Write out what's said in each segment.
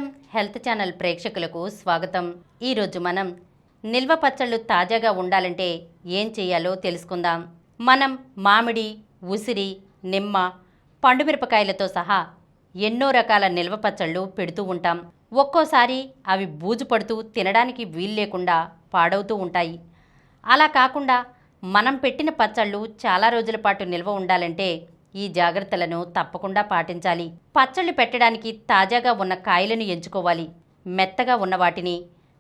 సమరం health channel ప్రేక్షకులకు స్వాగతం. ఈరోజు మనం నిల్వ పచ్చళ్ళు తాజాగా ఉండాలంటే ఏం చేయాలో తెలుసుకుందాం. మనం మామిడి, ఉసిరి, నిమ్మ, పండుమిరపకాయలతో సహా ఎన్నో రకాల నిల్వ పచ్చళ్ళు పెడుతూ ఉంటాం. ఒక్కోసారి అవి బూజు పడుతూ తినడానికి వీలు లేకుండా పాడవుతూ ఉంటాయి. అలా కాకుండా మనం పెట్టిన పచ్చళ్ళు చాలా రోజుల పాటు నిల్వ ఉండాలంటే ఈ జాగ్రత్తలను తప్పకుండా పాటించాలి. పచ్చళ్ళు పెట్టడానికి తాజాగా ఉన్న కాయలను ఎంచుకోవాలి. మెత్తగా ఉన్న వాటిని,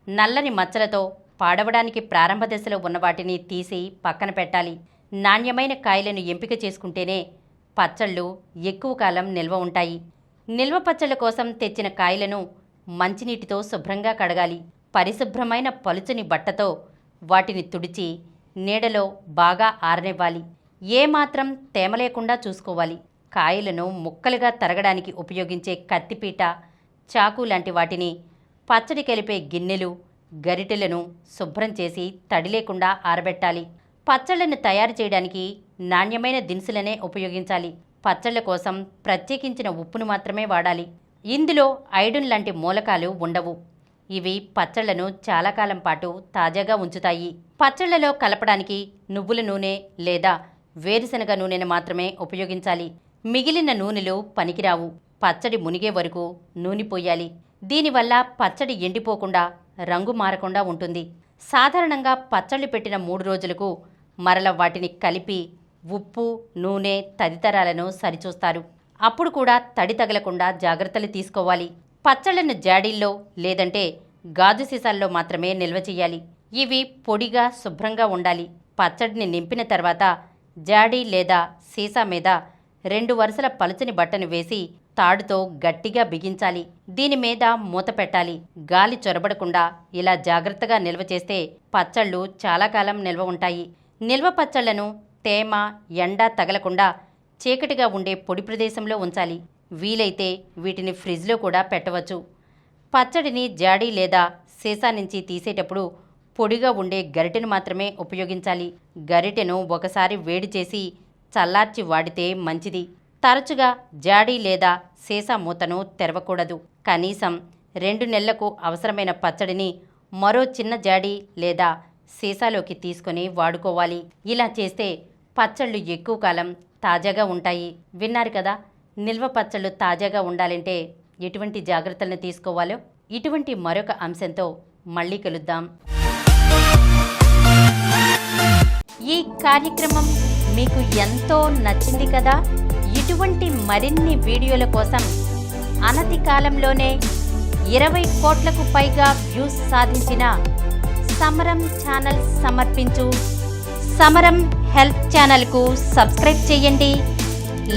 నల్లని మచ్చలతో పాడవడానికి ప్రారంభ దశలో ఉన్న వాటిని తీసి పక్కన పెట్టాలి. నాణ్యమైన కాయలను ఎంపిక చేసుకుంటేనే పచ్చళ్ళు ఎక్కువ కాలం నిల్వ ఉంటాయి. నిల్వ పచ్చళ్ళ కోసం తెచ్చిన కాయలను మంచినీటితో శుభ్రంగా కడగాలి. పరిశుభ్రమైన పలుచని బట్టతో వాటిని తుడిచి నీడలో బాగా ఆరనివ్వాలి. ఏమాత్రం తేమ లేకుండా చూసుకోవాలి. కాయలను ముక్కలుగా తరగడానికి ఉపయోగించే కత్తిపీట, చాకు లాంటి వాటిని, పచ్చడి కలిపే గిన్నెలు, గరిటెలను శుభ్రం చేసి తడి లేకుండా ఆరబెట్టాలి. పచ్చళ్లను తయారు చేయడానికి నాణ్యమైన దినుసులనే ఉపయోగించాలి. పచ్చళ్ల కోసం ప్రత్యేకించిన ఉప్పును మాత్రమే వాడాలి. ఇందులో ఐరన్ లాంటి మూలకాలు ఉండవు. ఇవి పచ్చళ్లను చాలా కాలం పాటు తాజాగా ఉంచుతాయి. పచ్చళ్లలో కలపడానికి నువ్వుల నూనె లేదా వేరుశనగ నూనెను మాత్రమే ఉపయోగించాలి. మిగిలిన నూనెలు పనికిరావు. పచ్చడి మునిగే వరకు నూనె పోయాలి. దీనివల్ల పచ్చడి ఎండిపోకుండా, రంగు మారకుండా ఉంటుంది. సాధారణంగా పచ్చళ్ళు పెట్టిన 3 రోజులకు మరల వాటిని కలిపి ఉప్పు, నూనె తదితరాలను సరిచూస్తారు. అప్పుడు కూడా తడి తగలకుండా జాగ్రత్తలు తీసుకోవాలి. పచ్చళ్లను జాడీల్లో లేదంటే గాజు సీసాల్లో మాత్రమే నిల్వ చేయాలి. ఇవి పొడిగా శుభ్రంగా ఉండాలి. పచ్చడిని నింపిన తర్వాత జాడీ లేదా సీసా మీద 2 వరుసల పలుచని బట్టను వేసి తాడుతో గట్టిగా బిగించాలి. దీని మీద మూత పెట్టాలి. గాలి చొరబడకుండా ఇలా జాగ్రత్తగా నిల్వ చేస్తే పచ్చళ్ళు చాలా కాలం నిల్వ ఉంటాయి. నిల్వ పచ్చళ్లను తేమ, ఎండ తగలకుండా చీకటిగా ఉండే పొడి ప్రదేశంలో ఉంచాలి. వీలైతే వీటిని ఫ్రిడ్జ్లో కూడా పెట్టవచ్చు. పచ్చడిని జాడీ లేదా సీసా నుంచి తీసేటప్పుడు పొడిగా ఉండే గరిటెను మాత్రమే ఉపయోగించాలి. గరిటెను ఒకసారి వేడి చేసి చల్లార్చి వాడితే మంచిది. తరచుగా జాడీ లేదా సీసా మూతను తెరవకూడదు. కనీసం 2 నెలలకు అవసరమైన పచ్చడిని మరో చిన్న జాడీ లేదా సీసాలోకి తీసుకొని వాడుకోవాలి. ఇలా చేస్తే పచ్చళ్ళు ఎక్కువ కాలం తాజాగా ఉంటాయి. విన్నారు కదా, నిల్వ పచ్చళ్ళు తాజాగా ఉండాలంటే ఎటువంటి జాగ్రత్తలను తీసుకోవాలో. ఇటువంటి మరొక అంశంతో మళ్ళీ కలుద్దాం. ఈ కార్యక్రమం మీకు ఎంతో నచ్చింది కదా. ఇటువంటి మరిన్ని వీడియోల కోసం అనతి కాలంలోనే 20 కోట్లకు పైగా వ్యూస్ సాధించిన సమరం ఛానల్ సమర్పించు సమరం హెల్త్ ఛానల్కు సబ్స్క్రైబ్ చేయండి,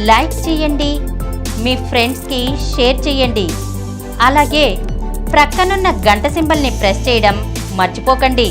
లైక్ చేయండి, మీ ఫ్రెండ్స్కి షేర్ చేయండి. అలాగే ప్రక్కనున్న గంట సింబల్ని ప్రెస్ చేయడం మర్చిపోకండి.